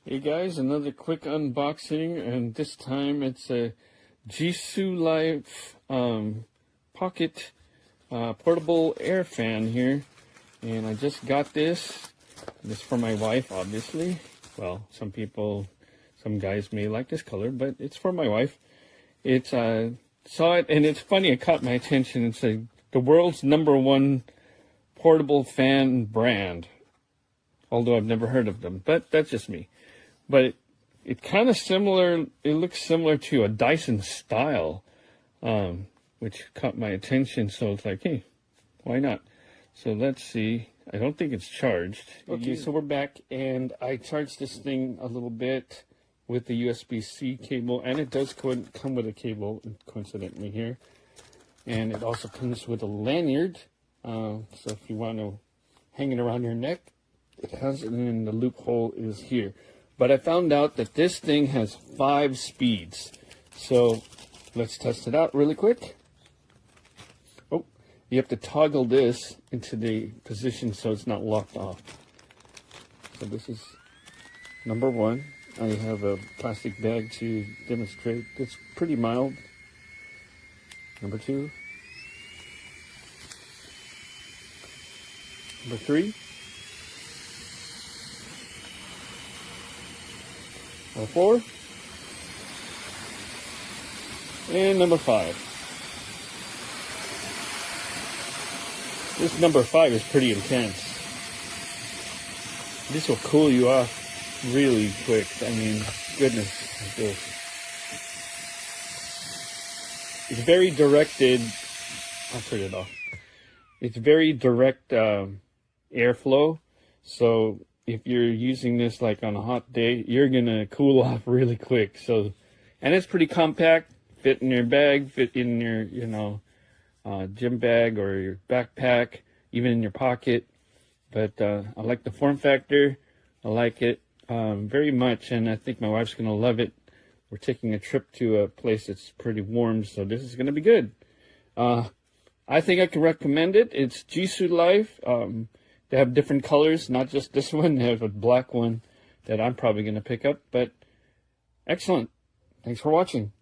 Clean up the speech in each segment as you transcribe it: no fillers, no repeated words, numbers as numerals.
Hey guys, another quick unboxing, and this time it's a JISULIFE pocket portable air fan here, and I just got this. This is for my wife, obviously. Well, some guys may like this color, but it's for my wife. It's saw it, and it's funny. It caught my attention. It's the world's #1 portable fan brand. Although I've never heard of them, but that's just me. But it kind of similar, it looks similar to a Dyson style, which caught my attention. So it's like, hey, why not? So let's see. I don't think it's charged. Okay, so we're back, and I charged this thing a little bit with the USB-C cable, and it does come with a cable, coincidentally here. And it also comes with a lanyard. So if you want to hang it around your neck, it has it, and the loophole is here. But I found out that this thing has 5 speeds. So let's test it out really quick. Oh, you have to toggle this into the position so it's not locked off. So this is number 1. I have a plastic bag to demonstrate. It's pretty mild. Number 2. Number 3. Number 4, and number 5. This number 5 is pretty intense. This will cool you off really quick. I mean, goodness, like this. It's very directed. I'll turn it off. It's very direct airflow, so if you're using this like on a hot day, you're gonna cool off really quick. So, and it's pretty compact, fit in your bag, fit in your, gym bag or your backpack, even in your pocket. But I like the form factor. I like it very much, and I think my wife's gonna love it. We're taking a trip to a place that's pretty warm, so this is gonna be good. I think I can recommend it. It's JISULIFE. They have different colors, not just this one. They have a black one that I'm probably going to pick up, but excellent. Thanks for watching.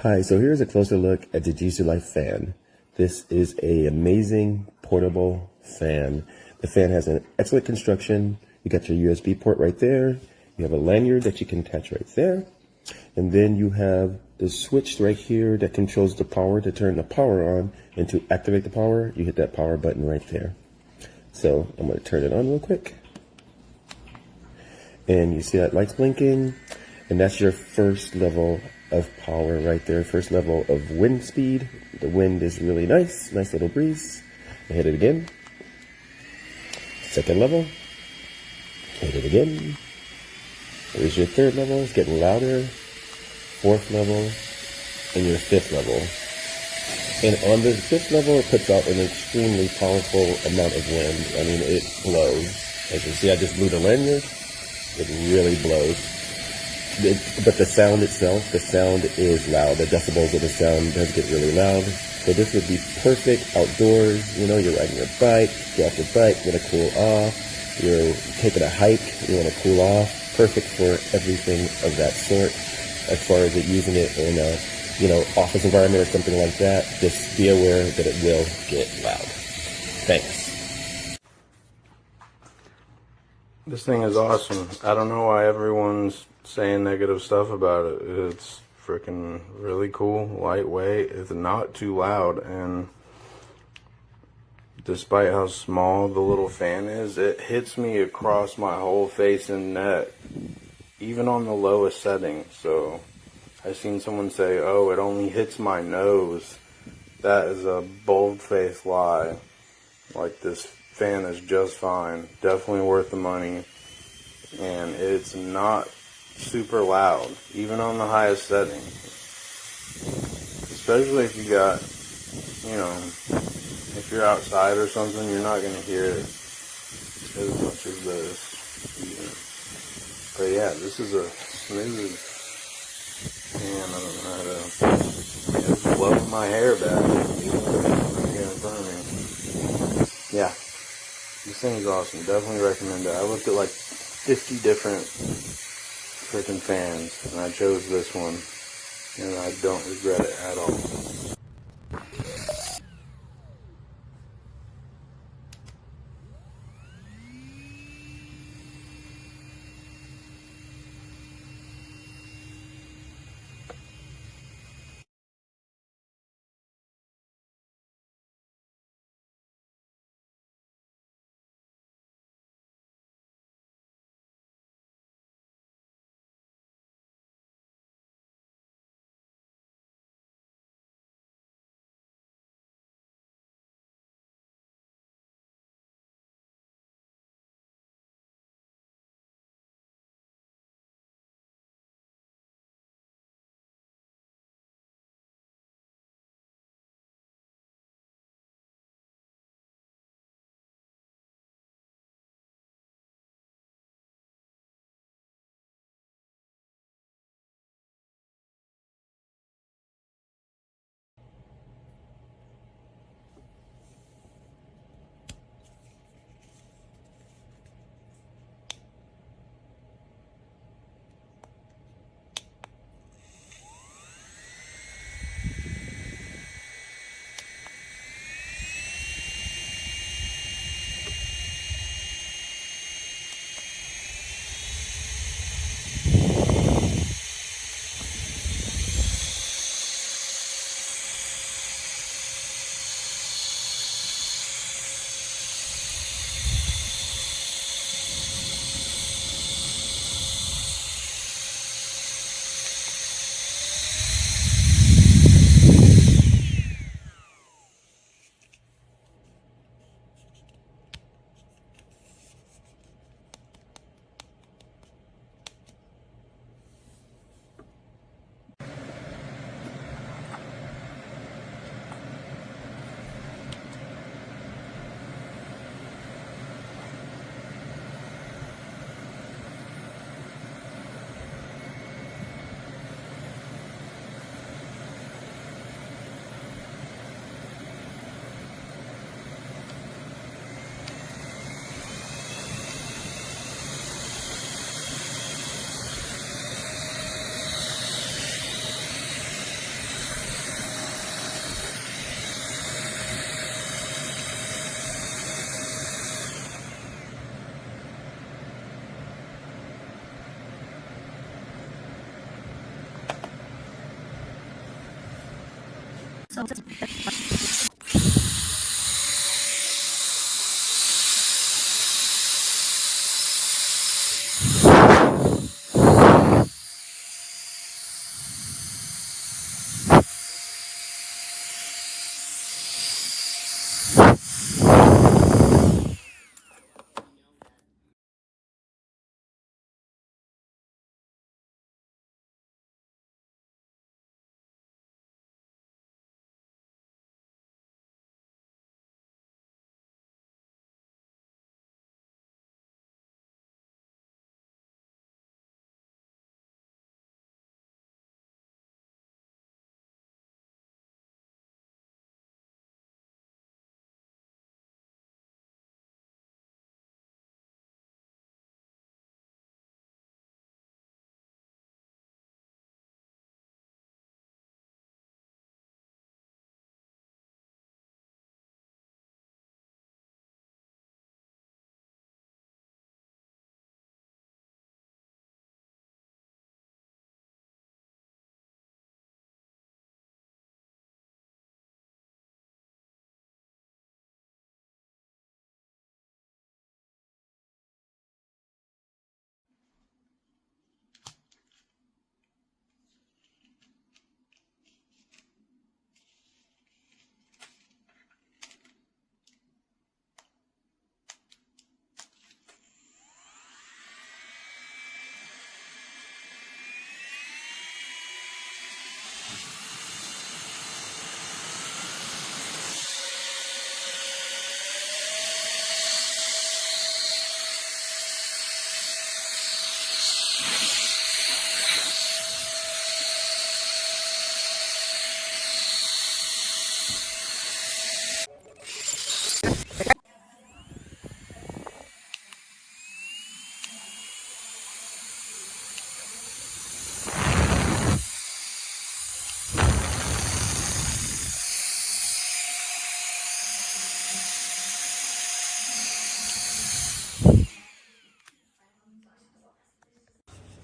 Hi, so here's a closer look at the JISULIFE fan. This is an amazing portable fan. The fan has an excellent construction. You got your USB port right there. You have a lanyard that you can attach right there. And then you have the switch right here that controls the power to turn the power on. And to activate the power, you hit that power button right there. So I'm going to turn it on real quick. And you see that light's blinking. And that's your first level of power right there. First level of wind speed. The wind is really nice. Nice little breeze. I hit it again. Second level. Hit it again. There's your third level. It's getting louder. Fourth level. And your fifth level. And on the fifth level, it puts out an extremely powerful amount of wind. I mean, it blows. As you see, I just blew the lanyard. It really blows. But the sound itself, the sound is loud. The decibels of the sound does get really loud. So this would be perfect outdoors. You know, you're riding your bike, get off your bike, you want to cool off. You're taking a hike, you want to cool off. Perfect for everything of that sort. As far as using it in a, office environment or something like that, just be aware that it will get loud. Thanks. This thing is awesome. I don't know why everyone's saying negative stuff about it. It's freaking really cool, lightweight, it's not too loud, and despite how small the little fan is, it hits me across my whole face and neck, even on the lowest setting. So I've seen someone say, oh, it only hits my nose. That is a bold-faced lie. Like, this fan is just fine, definitely worth the money, and it's not super loud, even on the highest setting. Especially if you got, if you're outside or something, you're not going to hear it as much as this. Even. But yeah, this is a smooth fan. I don't know how to just blow my hair back. Right here in front of me. Yeah, this thing is awesome. Definitely recommend it. I looked at like 50 different freaking fans, and I chose this one, and I don't regret it at all.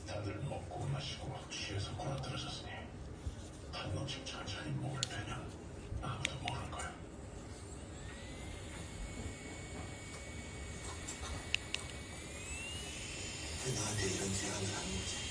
다들 먹고 마시고 취해서 골아떨어졌으니 한 놈씩 천천히 목을 빼면 아무도 모를 거야. 왜 나한테 이런 제안을 하는 거지?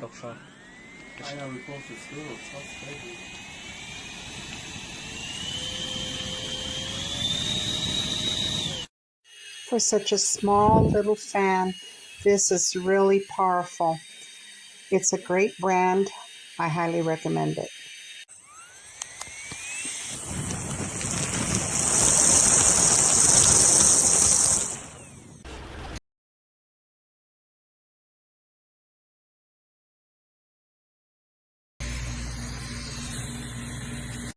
loksa. For such a small little fan, this is really powerful. It's a great brand. I highly recommend it.